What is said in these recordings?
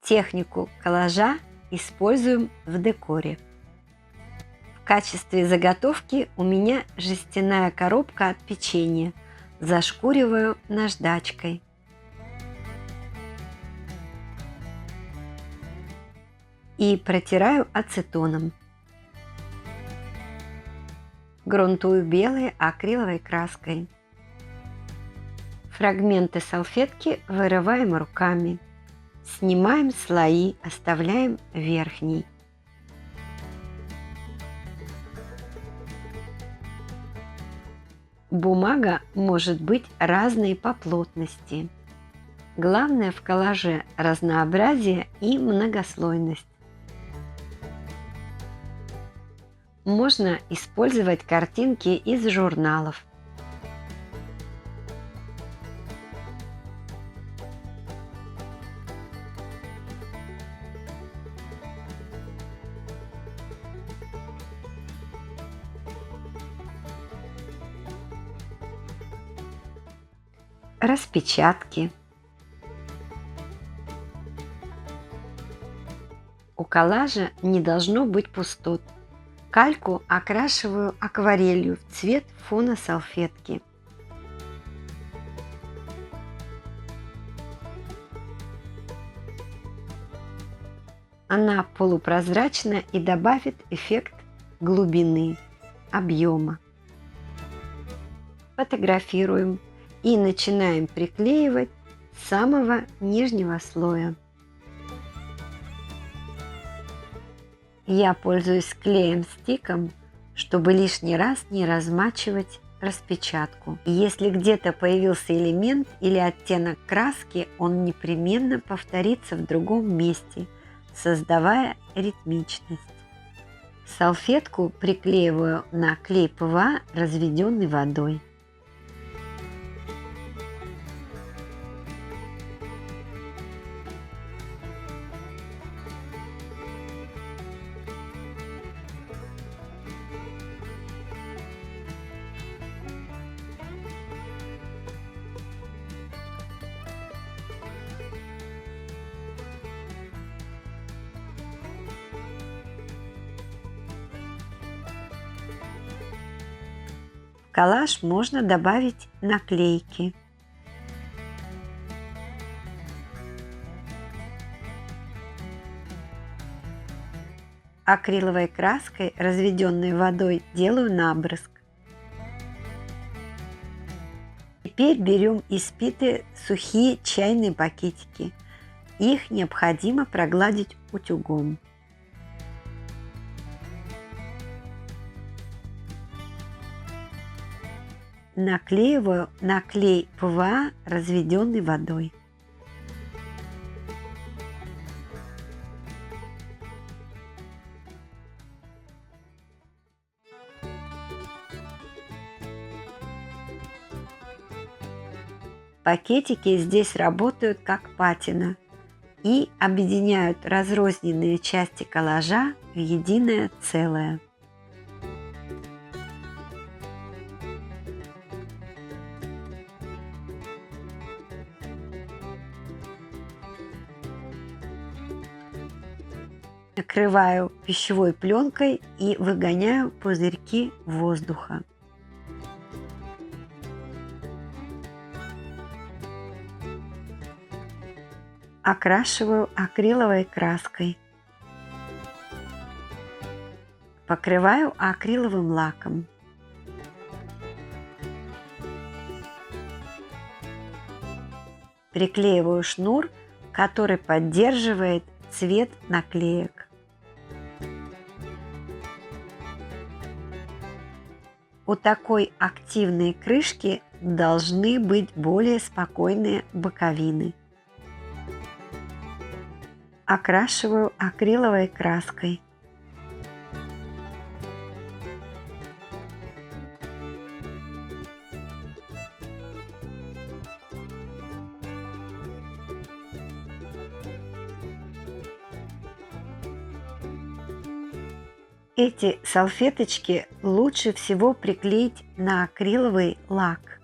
Технику коллажа используем в декоре. В качестве заготовки у меня жестяная коробка от печенья. Зашкуриваю наждачкой. И протираю ацетоном. Грунтую белой акриловой краской. Фрагменты салфетки вырываем руками. Снимаем слои, оставляем верхний. Бумага может быть разной по плотности. Главное в коллаже – разнообразие и многослойность. Можно использовать картинки из журналов. Распечатки. У коллажа не должно быть пустот. Кальку окрашиваю акварелью в цвет фона салфетки. Она полупрозрачна и добавит эффект глубины, объема. Фотографируем и начинаем приклеивать с самого нижнего слоя. Я пользуюсь клеем-стиком, чтобы лишний раз не размачивать распечатку. Если где-то появился элемент или оттенок краски, он непременно повторится в другом месте, создавая ритмичность. Салфетку приклеиваю на клей ПВА, разведенный водой. В коллаж можно добавить наклейки. Акриловой краской, разведенной водой, делаю набрызг. Теперь берем испитые сухие чайные пакетики. Их необходимо прогладить утюгом. Наклеиваю на клей ПВА, разведенный водой. Пакетики здесь работают как патина и объединяют разрозненные части коллажа в единое целое. Накрываю пищевой пленкой и выгоняю пузырьки воздуха. Окрашиваю акриловой краской. Покрываю акриловым лаком. Приклеиваю шнур, который поддерживает цвет наклеек. У такой активной крышки должны быть более спокойные боковины. Окрашиваю акриловой краской. Эти салфеточки лучше всего приклеить на акриловый лак.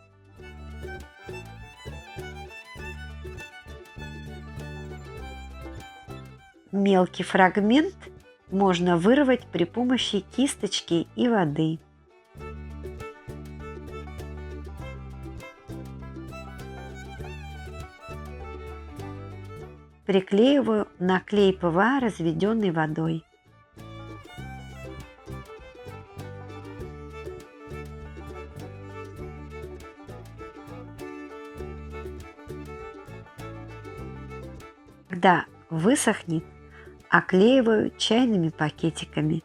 Мелкий фрагмент можно вырвать при помощи кисточки и воды. Приклеиваю на клей ПВА, разведенный водой. Когда высохнет, оклеиваю чайными пакетиками.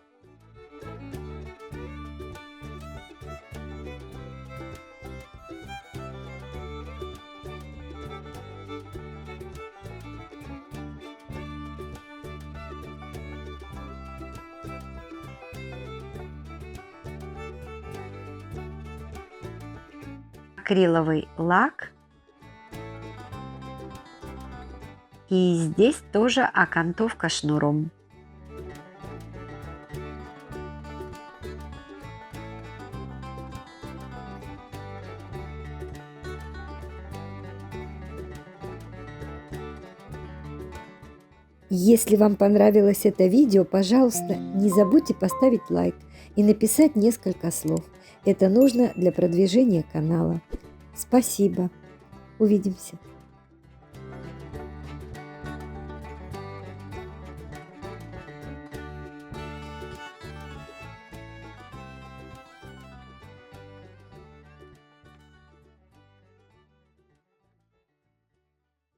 Акриловый лак. И здесь тоже окантовка шнуром. Если вам понравилось это видео, пожалуйста, не забудьте поставить лайк и написать несколько слов. Это нужно для продвижения канала. Спасибо. Увидимся.